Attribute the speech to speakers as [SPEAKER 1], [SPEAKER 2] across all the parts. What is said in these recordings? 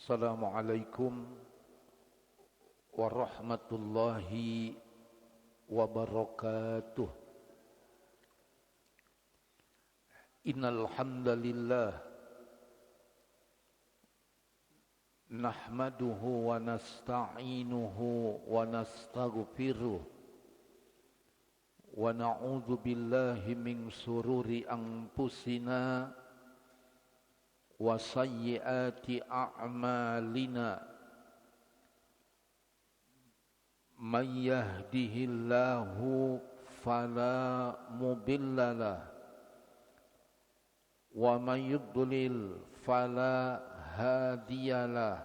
[SPEAKER 1] Assalamualaikum warahmatullahi wabarakatuh. Innal hamdalillah nahmaduhu wa nasta'inuhu wa nastaghfiruh wa na'udzu billahi min sururi anfusina wa sayyiati a'malina. Man yahdihillahu fala mudhillalah wa man yudlil fala hadiyalah.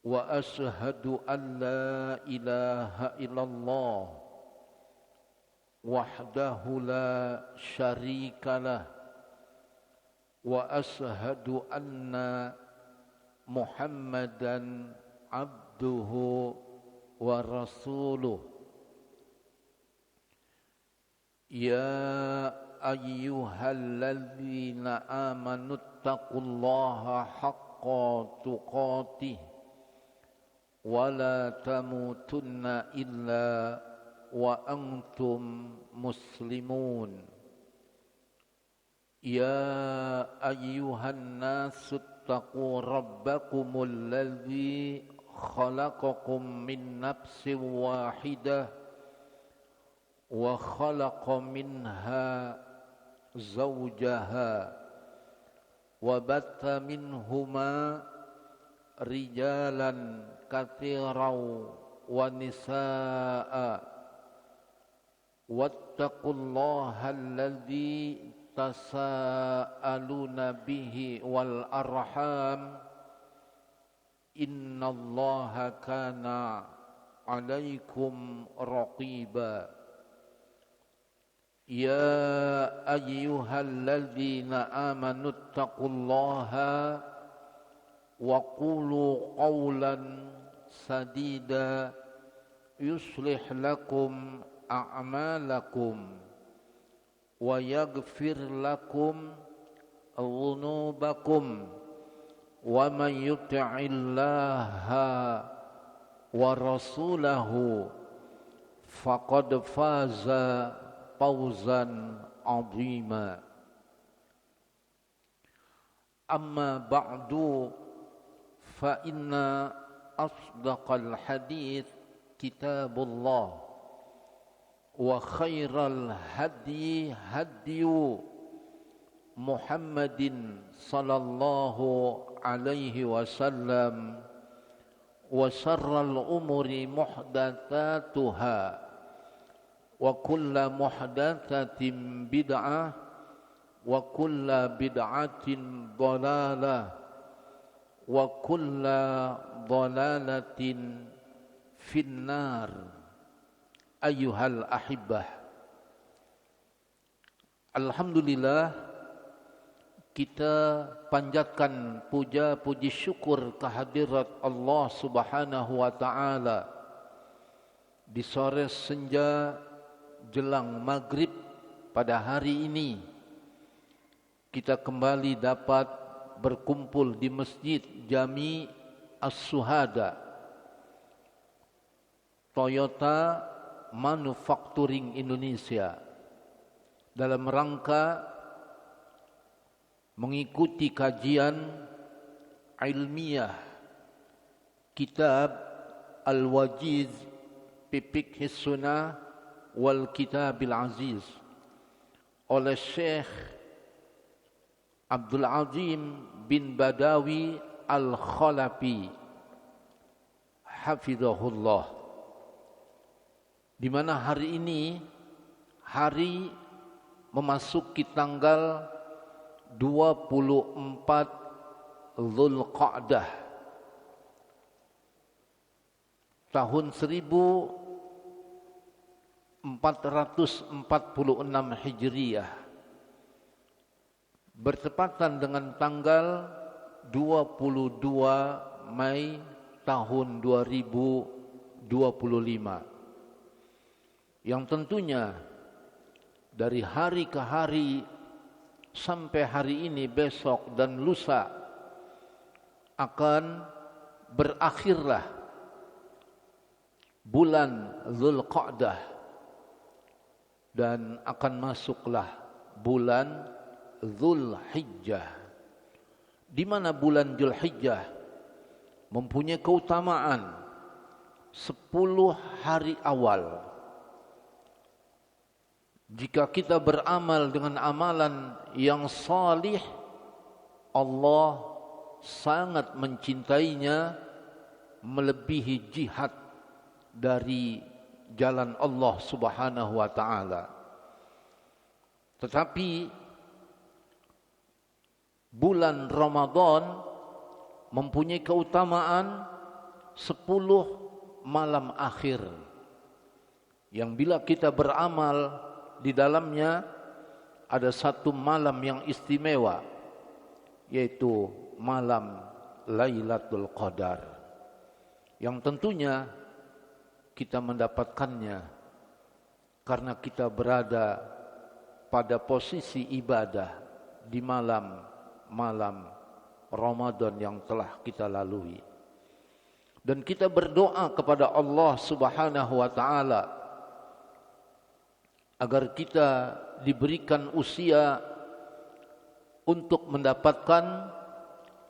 [SPEAKER 1] Wa ashhadu an la ilaha illallah wahdahu la syarikalah wa ashhadu anna Muhammadan abduhu wa rasuluh. Ya ayyuhalladzina amanu taqullaha haqqa tuqatih wa la tamutunna illa wa antum muslimun. Ya ayyuhan nasu ttaqu rabbakumul ladzi khalaqakum min nafsin wahidah wa khalaqa minha zawjaha wa batta minhuma rijalan katsiran wa nisaa wattaqullaha alladzi tasaaluna bihi wal arham innallaha kana alaikum raqiba. Ya ayyuhalladzina amanu taqullaha wa qulu qawlan sadida yuslih lakum a'malakum wa yaghfir lakum dhunubakum wa man yuti'illaha wa rasulahu faqad faza fawzan 'azima. Amma ba'du fa inna asdaqal hadits kitabullah wa khairal hadi hadiyu Muhammadin sallallahu alaihi wasallam wa syarral umuri muhdatsatuha wa kullu muhdatsatin bid'ah wa kullu bid'atin dhalalah wa kullu dhalalatin finnar. Ayyuhal ahibbah, alhamdulillah kita panjatkan puja puji syukur kehadirat Allah Subhanahu wa taala di sore senja jelang maghrib pada hari ini. Kita kembali dapat berkumpul di Masjid Jami As-Suhada Toyota Manufacturing Indonesia dalam rangka mengikuti kajian ilmiah kitab Al-Wajiz fi Fiqhis Sunnah wal Kitabil Aziz oleh Syekh Abdul Azim bin Badawi Al-Khalafi hafizahullah, di mana hari ini hari memasuki tanggal 24 Dzulqa'dah tahun 1446 Hijriah, bertepatan dengan tanggal 22 Mei tahun 2025. Yang tentunya dari hari ke hari sampai hari ini, besok dan lusa akan berakhirlah bulan Dzulqa'dah dan akan masuklah bulan Dzulhijjah, di mana bulan Dzulhijjah mempunyai keutamaan 10 hari awal. Jika kita beramal dengan amalan yang salih, Allah sangat mencintainya melebihi jihad dari jalan Allah Subhanahu wa taala. Tetapi bulan Ramadan mempunyai keutamaan 10 malam akhir, yang bila kita beramal di dalamnya ada satu malam yang istimewa, yaitu malam Lailatul Qadar, yang tentunya kita mendapatkannya karena kita berada pada posisi ibadah di malam Ramadan yang telah kita lalui. Dan kita berdoa kepada Allah Subhanahu wa taala agar kita diberikan usia untuk mendapatkan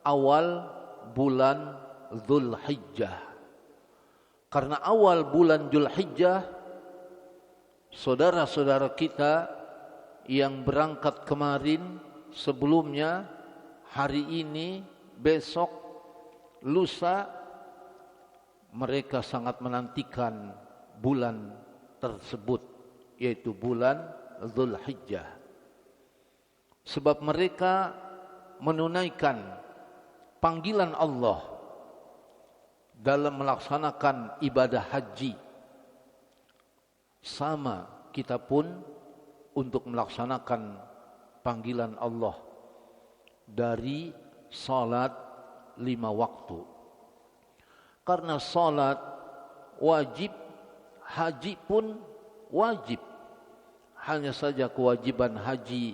[SPEAKER 1] awal bulan Dzulhijjah. Karena awal bulan Dzulhijjah, saudara-saudara kita yang berangkat kemarin, sebelumnya, hari ini, besok, lusa, mereka sangat menantikan bulan tersebut, yaitu bulan Dzulhijjah. Sebab mereka menunaikan panggilan Allah dalam melaksanakan ibadah haji. Sama kita pun untuk melaksanakan panggilan Allah dari salat 5 waktu. Karena salat wajib, haji pun wajib. Hanya saja kewajiban haji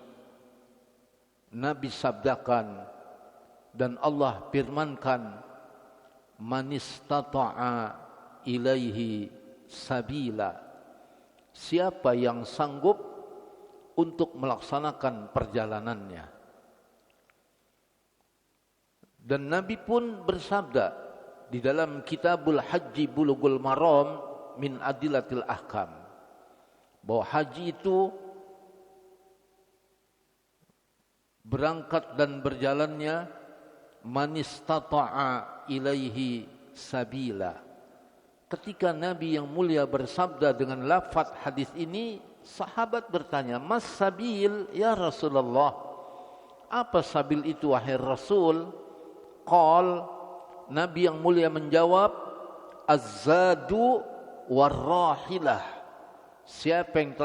[SPEAKER 1] Nabi sabdakan dan Allah firmankan, man istata'a ilaihi sabila, siapa yang sanggup untuk melaksanakan perjalanannya. Dan Nabi pun bersabda di dalam Kitabul Haji Bulughul Maram min Adillatil Ahkam, bahwa haji itu berangkat dan berjalannya man istata'a ilaihi sabila. Ketika Nabi yang mulia bersabda dengan lafaz hadis ini, sahabat bertanya, "Mas sabil ya Rasulullah?" Apa sabil itu wahai Rasul? Qal, Nabi yang mulia menjawab, "Az-zadu war-rahilah." Siapa yang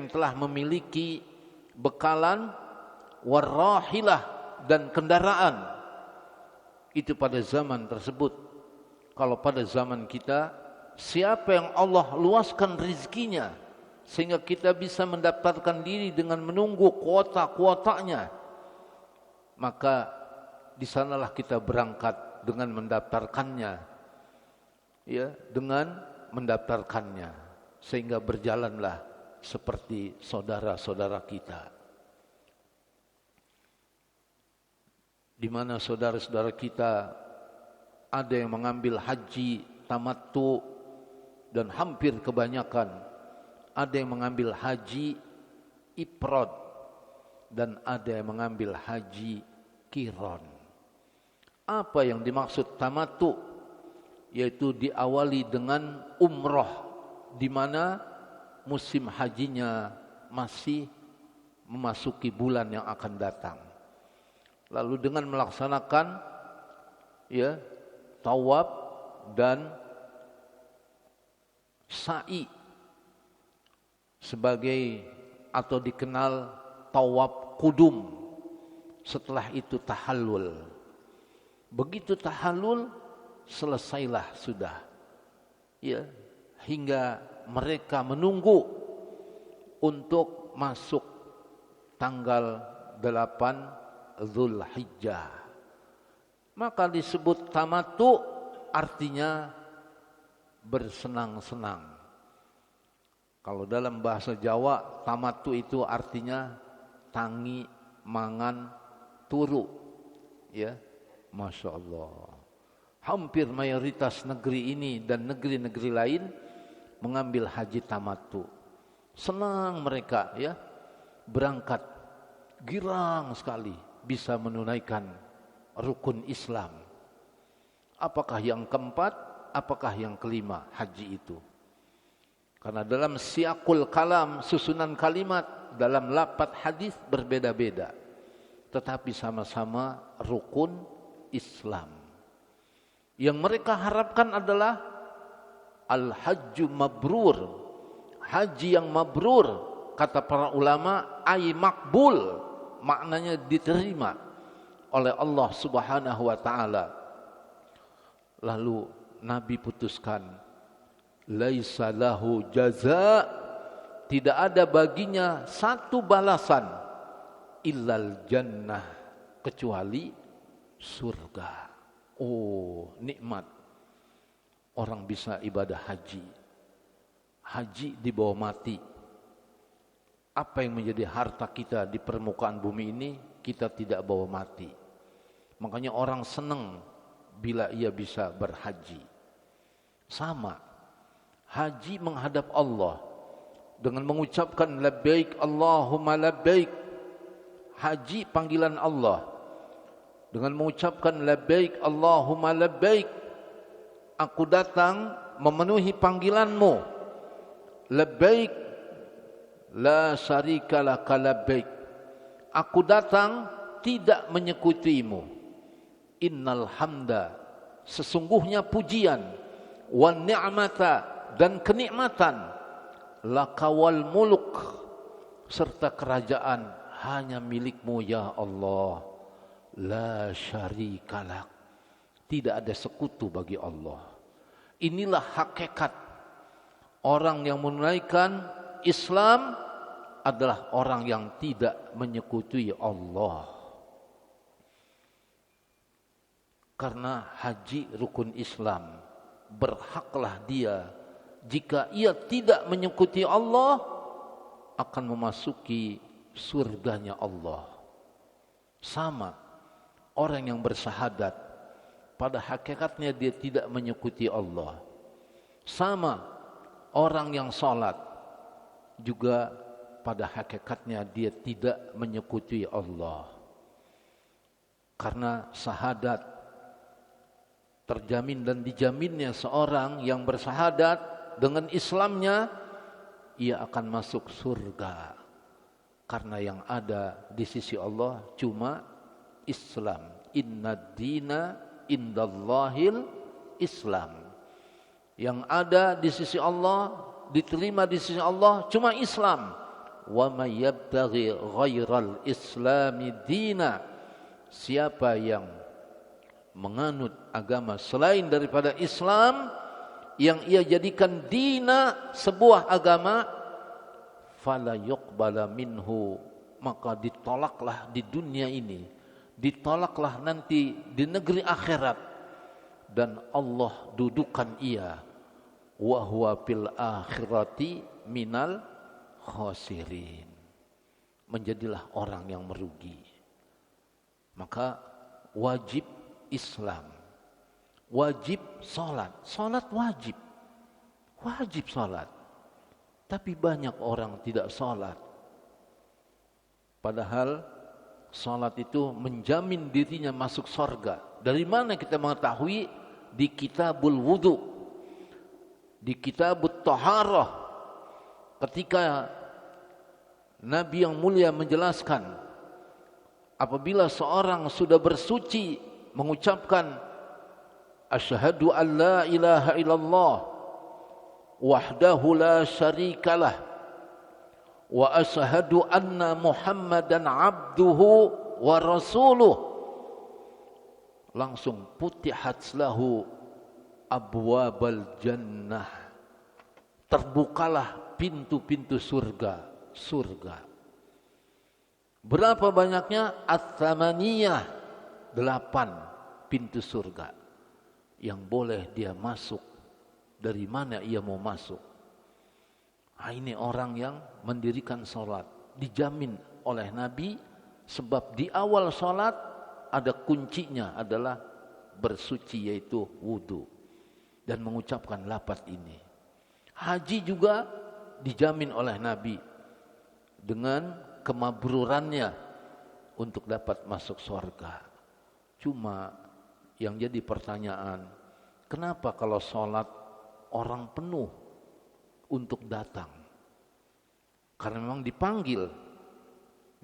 [SPEAKER 1] telah memiliki bekalan, war-rahilah, dan kendaraan, itu pada zaman tersebut. Kalau pada zaman kita, siapa yang Allah luaskan rizkinya sehingga kita bisa mendaftarkan diri dengan menunggu kuota-kuotanya, maka di sanalah kita berangkat dengan mendaftarkannya, ya, dengan mendaftarkannya, sehingga berjalanlah seperti saudara-saudara kita. Di mana saudara-saudara kita ada yang mengambil haji tamattu, dan hampir kebanyakan ada yang mengambil haji ifrad, dan ada yang mengambil haji qiran. Apa yang dimaksud tamattu? Yaitu diawali dengan umrah, di mana musim hajinya masih memasuki bulan yang akan datang. Lalu dengan melaksanakan, ya, tawaf dan sa'i sebagai atau dikenal tawaf kudum. Setelah itu tahallul. Begitu tahallul, selesailah sudah, ya, hingga mereka menunggu untuk masuk tanggal 8 Dzulhijjah. Maka disebut tamattu, artinya bersenang-senang. Kalau dalam bahasa Jawa, tamattu itu artinya tangi, mangan, turu. Ya, Masya Allah. Hampir mayoritas negeri ini dan negeri-negeri lain mengambil haji tamattu. Senang mereka ya, berangkat, girang sekali bisa menunaikan rukun Islam. Apakah yang keempat, apakah yang kelima haji itu? Karena dalam siakul kalam, susunan kalimat dalam lafaz hadis berbeda-beda, tetapi sama-sama rukun Islam. Yang mereka harapkan adalah al-hajju mabrur, haji yang mabrur, kata para ulama, ay makbul, maknanya diterima oleh Allah Subhanahu wa taala. Lalu Nabi putuskan, laisa lahu jaza, tidak ada baginya satu balasan illal jannah, kecuali surga. Oh, nikmat orang bisa ibadah haji. Haji dibawa mati. Apa yang menjadi harta kita di permukaan bumi ini, kita tidak bawa mati. Makanya orang senang bila ia bisa berhaji. Sama, haji menghadap Allah dengan mengucapkan labbaik Allahumma labbaik. Haji panggilan Allah dengan mengucapkan labbaik Allahumma labbaik. Aku datang memenuhi panggilanmu. Labbaik la syarika laka labbaik. Aku datang tidak menyekutimu. Innal hamda, sesungguhnya pujian, wan ni'mata, dan kenikmatan, lakawal muluk, serta kerajaan hanya milikmu ya Allah. La syarikalak, tidak ada sekutu bagi Allah. Inilah hakikat orang yang menunaikan Islam, adalah orang yang tidak menyekutui Allah. Karena haji rukun Islam, berhaklah dia, jika ia tidak menyekuti Allah, akan memasuki surganya Allah. Sama orang yang bersyahadat, pada hakikatnya dia tidak menyekuti Allah. Sama orang yang sholat, juga pada hakikatnya dia tidak menyekuti Allah. Karena syahadat terjamin dan dijaminnya seorang yang bersyahadat dengan Islamnya, ia akan masuk surga. Karena yang ada di sisi Allah cuma Islam. Innad dina indallahil Islam. Yang ada di sisi Allah, diterima di sisi Allah cuma Islam. Wa may yabtaghi ghairal islami dina, siapa yang menganut agama selain daripada Islam, yang ia jadikan dina, sebuah agama, fala yuqbala minhu, maka ditolaklah di dunia ini, ditolaklah nanti di negeri akhirat, dan Allah dudukan ia wa huwa fil akhirati minal khasirin, menjadilah orang yang merugi. Maka wajib Islam, wajib salat, salat wajib, wajib salat. Tapi banyak orang tidak salat, padahal salat itu menjamin dirinya masuk surga. Dari mana kita mengetahui? Di kitabul wudu, di kitabut taharah, ketika Nabi yang mulia menjelaskan, apabila seorang sudah bersuci mengucapkan asyhadu an la ilaha illallah wahdahu la syarikalah wa asyhadu anna Muhammadan abduhu wa rasuluh, langsung putihat lahu abwabal jannah, terbukalah pintu-pintu surga. Berapa banyaknya? At-thamaniyah, 8. pintu surga yang boleh dia masuk. Dari mana ia mau masuk? Nah, ini orang yang mendirikan sholat, dijamin oleh Nabi, sebab di awal sholat ada kuncinya adalah bersuci, yaitu wudu, dan mengucapkan lafaz ini. Haji juga dijamin oleh Nabi dengan kemabrurannya untuk dapat masuk surga. Cuma yang jadi pertanyaan, kenapa kalau sholat orang penuh untuk datang? Karena memang dipanggil,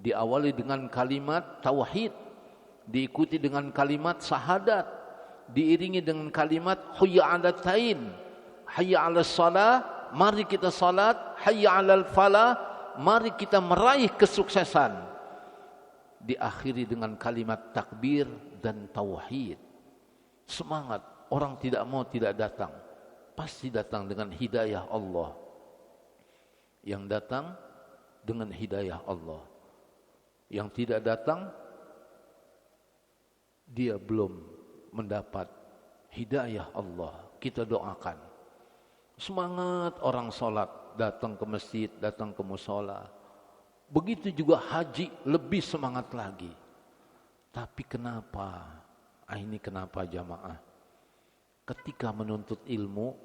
[SPEAKER 1] diawali dengan kalimat tauhid, diikuti dengan kalimat syahadat, diiringi dengan kalimat hayya 'alat tain, hayya 'alas shalah, mari kita salat, hayya 'alal falah, mari kita meraih kesuksesan. Diakhiri dengan kalimat takbir dan tauhid. Semangat, orang tidak mau tidak datang, pasti datang dengan hidayah Allah. Yang datang dengan hidayah Allah, yang tidak datang dia belum mendapat hidayah Allah. Kita doakan semangat orang sholat, datang ke masjid, datang ke mushola. Begitu juga haji, lebih semangat lagi. Tapi kenapa? Ini kenapa jamaah? Ketika menuntut ilmu,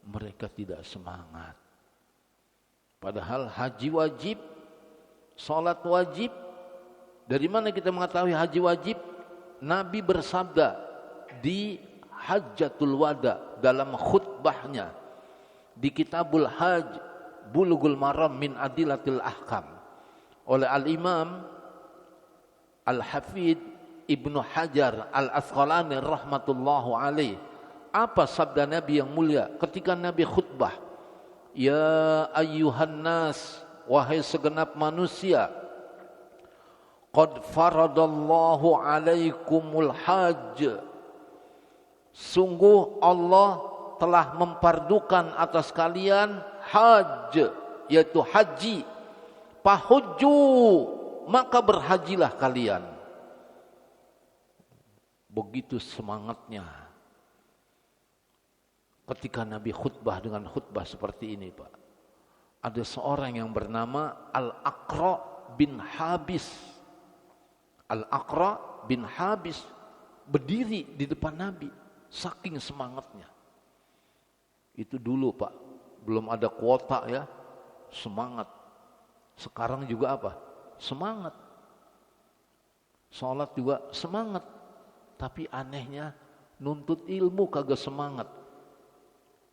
[SPEAKER 1] mereka tidak semangat. Padahal haji wajib, sholat wajib. Dari mana kita mengetahui haji wajib? Nabi bersabda di Hajjatul Wada dalam khutbahnya di Kitabul Hajj Bulughul Maram min Adillatil Ahkam oleh Al-Imam Al-Hafidh Ibnu Hajar Al-Asqalani rahmatullahu alaih. Apa sabda Nabi yang mulia ketika Nabi khutbah? Ya ayyuhan nas, wahai segenap manusia, qad faradallahu alaikumul hajj, sungguh Allah telah mempardukan atas kalian hajj, yaitu haji. Fahujju, maka berhajilah kalian. Begitu semangatnya ketika Nabi khutbah dengan khutbah seperti ini, Pak. Ada seorang yang bernama Al-Aqra bin Habis. Al-Aqra bin Habis berdiri di depan Nabi, saking semangatnya. Itu dulu, Pak, belum ada kuota ya, semangat. Sekarang juga apa? Semangat. Sholat juga semangat. Tapi anehnya nuntut ilmu kagak semangat.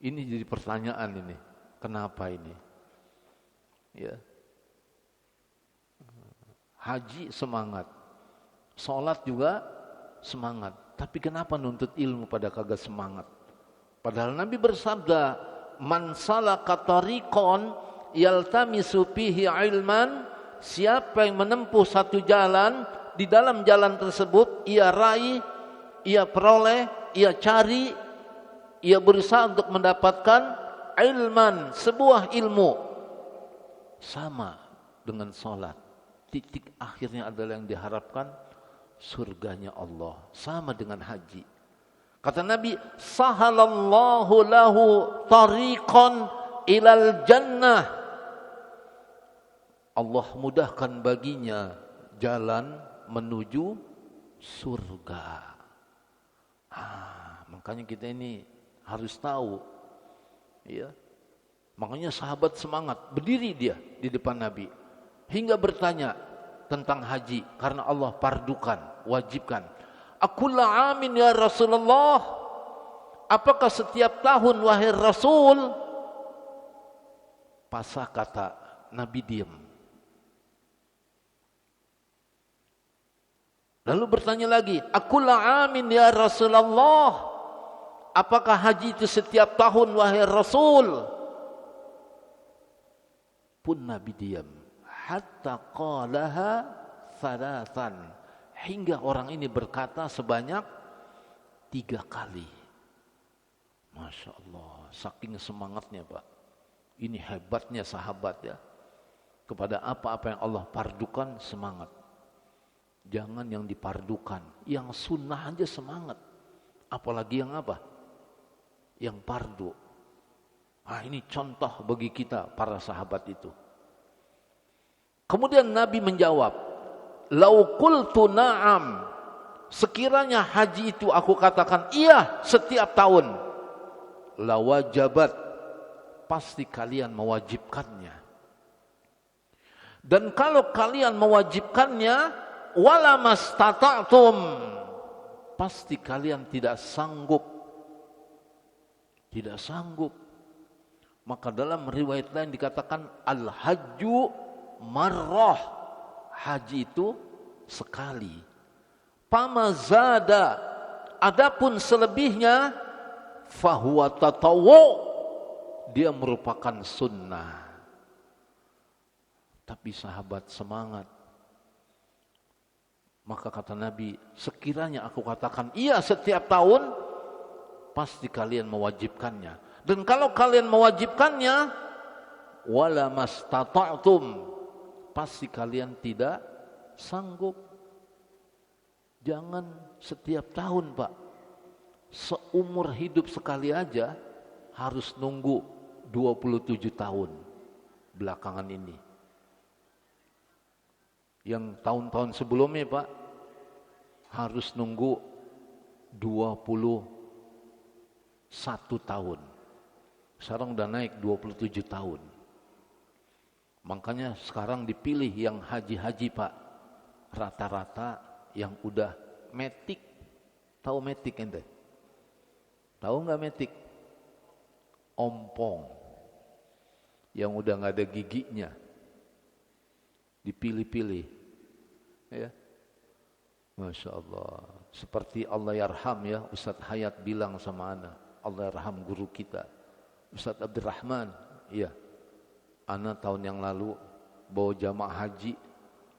[SPEAKER 1] Ini jadi pertanyaan ini. Kenapa ini? Ya. Haji semangat. Sholat juga semangat. Tapi kenapa nuntut ilmu pada kagak semangat? Padahal Nabi bersabda, man salaka tariqan yaltamisu fihi ilman, siapa yang menempuh satu jalan, di dalam jalan tersebut ia raih, ia peroleh, ia cari, ia berusaha untuk mendapatkan ilman, sebuah ilmu. Sama dengan sholat, titik akhirnya adalah yang diharapkan surganya Allah. Sama dengan haji. Kata Nabi, sahalallahu lahu tariqan ilal jannah, Allah mudahkan baginya jalan menuju surga. Makanya kita ini harus tahu, ya. Makanya sahabat semangat, berdiri dia di depan Nabi hingga bertanya tentang haji karena Allah pardukan, wajibkan. Akulla amin ya Rasulullah, apakah setiap tahun wahai Rasul? Pasah kata, Nabi diam. Lalu bertanya lagi, akulla amin ya Rasulullah, apakah haji itu setiap tahun wahai Rasul? Pun Nabi diam. Hatta qalaha thalathan, hingga orang ini berkata sebanyak 3 kali. Masya Allah, saking semangatnya, Pak. Ini hebatnya sahabat ya. Kepada apa-apa yang Allah pardukan, semangat. Jangan yang dipardukan, yang sunnah aja semangat. Apalagi yang apa? Yang pardu. Ini contoh bagi kita para sahabat itu. Kemudian Nabi menjawab, "Lau qultu na'am." Sekiranya haji itu aku katakan iya setiap tahun, lawajabat, pasti kalian mewajibkannya. Dan kalau kalian mewajibkannya, wala mastata'tum, pasti kalian tidak sanggup. Tidak sanggup. Maka dalam riwayat lain dikatakan al-hajju marrah. Haji itu sekali. Pamazada, adapun selebihnya fahuwa tatawwu, dia merupakan sunnah. Tapi sahabat semangat. Maka kata Nabi, sekiranya aku katakan iya setiap tahun, pasti kalian mewajibkannya. Dan kalau kalian mewajibkannya, wala mastata'tum, pasti kalian tidak sanggup. Jangan setiap tahun, Pak. Seumur hidup sekali aja harus nunggu 27 tahun belakangan ini. Yang tahun-tahun sebelumnya, Pak, harus nunggu 21 tahun. Sekarang udah naik 27 tahun. Makanya sekarang dipilih yang haji-haji, Pak. Rata-rata yang udah metik. Tahu metik ente? Tahu nggak metik? Ompong. Yang udah nggak ada giginya. Dipilih-pilih. Ya. Masya Allah. Seperti Allah yarham ya, Ustadz Hayat bilang sama ana. Allah yarham guru kita. Ustadz Abdurrahman. Iya. Ana tahun yang lalu bawa jamaah haji.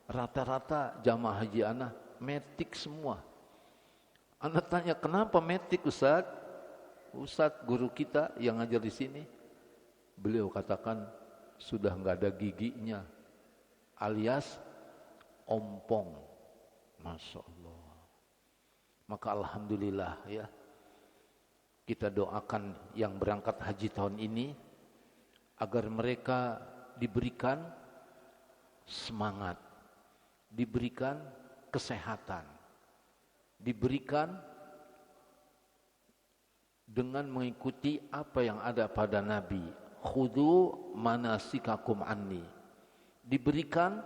[SPEAKER 1] Rata-rata jamaah haji ana metik semua. Anak tanya, kenapa metik Ustaz? Ustaz guru kita yang ngajar di sini, beliau katakan sudah nggak ada giginya, alias ompong. Masya Allah. Maka alhamdulillah ya, kita doakan yang berangkat haji tahun ini agar mereka diberikan semangat, diberikan kesehatan, diberikan dengan mengikuti apa yang ada pada Nabi. Khudhu manasikakum anni. Diberikan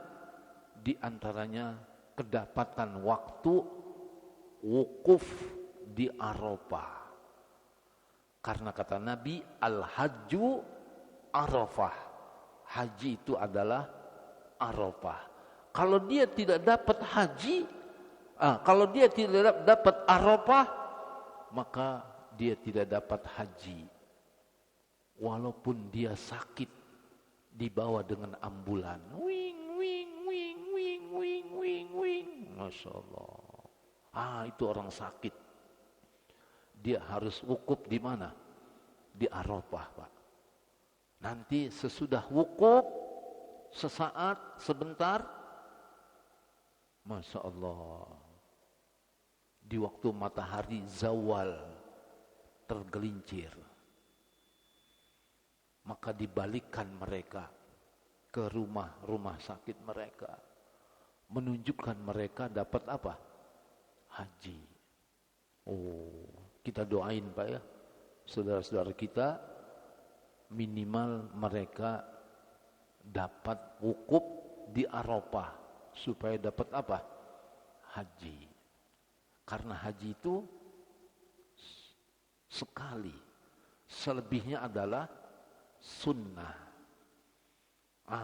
[SPEAKER 1] diantaranya kedapatan waktu wukuf di Arafah. Karena kata Nabi, al-hajju Arafah. Haji itu adalah Arafah. Kalau dia tidak dapat haji, kalau dia tidak dapat Arafah, maka dia tidak dapat haji. Walaupun dia sakit, dibawa dengan ambulan. Wing, wing, wing, wing, wing, wing, wing. Masya Allah. Itu orang sakit. Dia harus wukuf di mana? Di Arafah, Pak. Nanti sesudah wukuf, sesaat, sebentar, Masya Allah, di waktu matahari zawal tergelincir, maka dibalikkan mereka ke rumah-rumah sakit mereka, menunjukkan mereka dapat apa? Haji. Kita doain Pak ya, saudara-saudara kita, minimal mereka dapat wukuf di Arafah supaya dapat apa? Haji. Karena haji itu sekali, selebihnya adalah sunnah.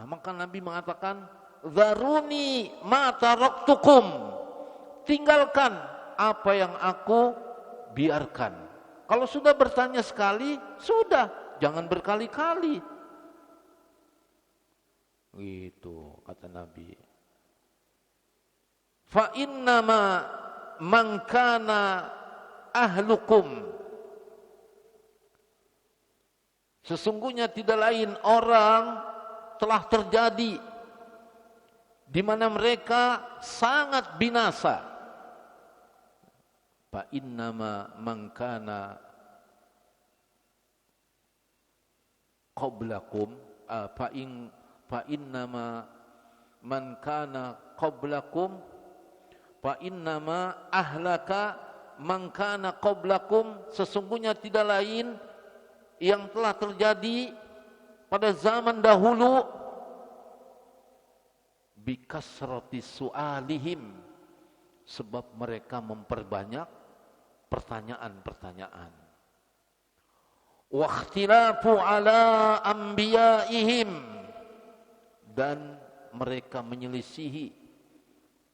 [SPEAKER 1] Maka Nabi mengatakan, "Dzaruni ma taraktukum." Tinggalkan apa yang aku biarkan. Kalau sudah bertanya sekali, sudah, jangan berkali-kali. Gitu kata Nabi. Fa innama man kana ahlukum, sesungguhnya tidak lain orang telah terjadi di mana mereka sangat binasa. Fa innama man kana qablakum fa innama man kana qablakum fa innama ahlaka man kana qablakum, sesungguhnya tidak lain yang telah terjadi pada zaman dahulu bikasrati su'alihim, sebab mereka memperbanyak pertanyaan-pertanyaan. Wa ikhtilafu ala anbiyaihim, dan mereka menyelisihi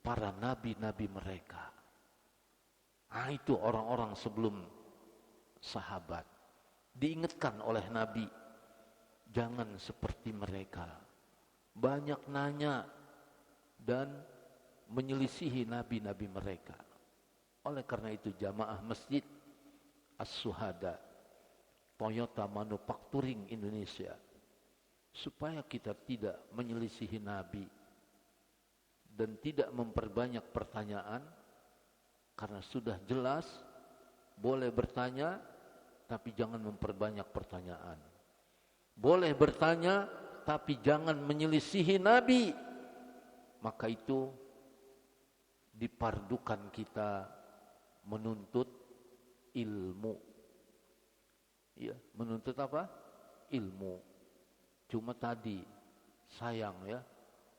[SPEAKER 1] para nabi-nabi mereka. Itu orang-orang sebelum sahabat. Diingatkan oleh Nabi, jangan seperti mereka. Banyak nanya dan menyelisihi nabi-nabi mereka. Oleh karena itu jamaah Masjid As-Suhada, Toyota Manufacturing Indonesia, supaya kita tidak menyelisihi Nabi dan tidak memperbanyak pertanyaan, karena sudah jelas boleh bertanya, tapi jangan memperbanyak pertanyaan. Boleh bertanya, tapi jangan menyelisihi Nabi. Maka itu dipardukan kita menuntut ilmu. Ya, menuntut apa? Ilmu. Cuma tadi sayang ya,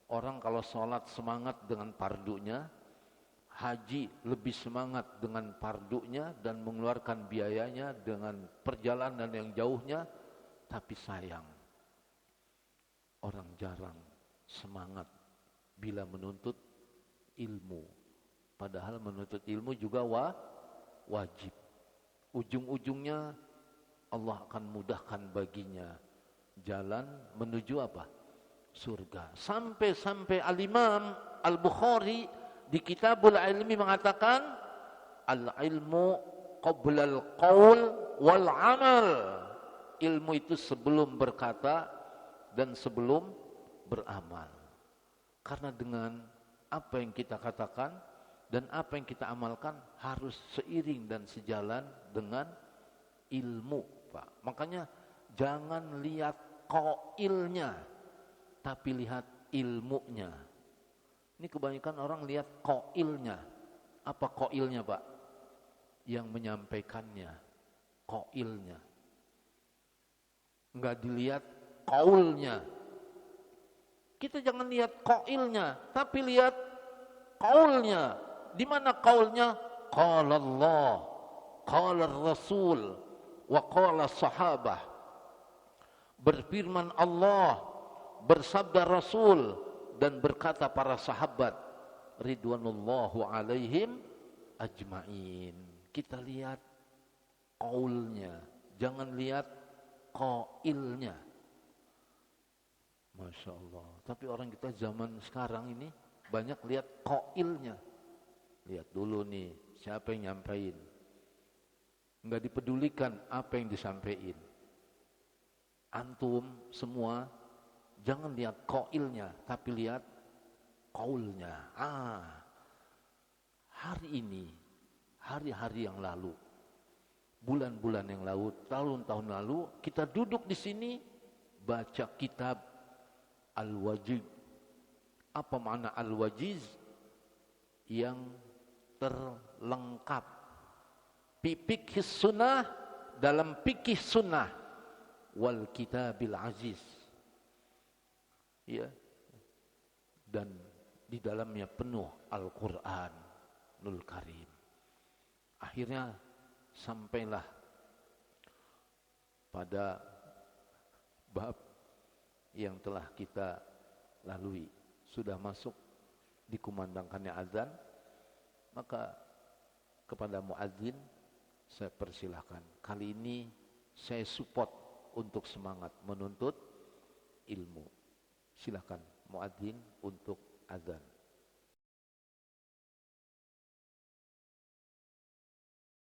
[SPEAKER 1] orang kalau sholat semangat dengan pardunya, haji lebih semangat dengan pardunya dan mengeluarkan biayanya dengan perjalanan yang jauhnya, tapi sayang orang jarang semangat bila menuntut ilmu. Padahal menuntut ilmu juga wajib. Ujung-ujungnya Allah akan mudahkan baginya jalan menuju apa? Surga. Sampai Al-Imam Al-Bukhari di Kitabul Ilmi mengatakan, al-ilmu qabla al-qaul wal amal. Ilmu itu sebelum berkata dan sebelum beramal. Karena dengan apa yang kita katakan dan apa yang kita amalkan harus seiring dan sejalan dengan ilmu, Pak. Makanya jangan lihat qailnya, tapi lihat ilmunya. Ini kebanyakan orang lihat qailnya. Apa qailnya, Pak? Yang menyampaikannya, qailnya. Enggak dilihat qaulnya. Kita jangan lihat qailnya, tapi lihat qaulnya. Di mana qaulnya? Qala Allah, qala Rasul, wa qala sahabah. Berfirman Allah, bersabda Rasul, dan berkata para sahabat ridwanullahu alaihim ajmain. Kita lihat qaulnya, jangan lihat qailnya. Masya Allah. Tapi orang kita zaman sekarang ini banyak lihat qailnya. Lihat dulu nih siapa yang nyampein. Enggak dipedulikan apa yang disampaikan. Antum semua jangan lihat qailnya, tapi lihat qaulnya. Hari ini, hari-hari yang lalu, bulan-bulan yang lalu, tahun-tahun lalu, kita duduk di sini baca kitab Al-Wajiz. Apa makna Al-Wajiz? Yang terlengkap. Fikih sunnah, dalam fikih sunnah wal kitabil aziz. Ya. Dan di dalamnya penuh Al-Qur'anul Karim. Akhirnya sampailah pada bab yang telah kita lalui. Sudah masuk dikumandangkannya azan, maka kepada muadzin saya persilahkan. Kali ini saya support untuk semangat menuntut ilmu. Silakan muadzin untuk azan.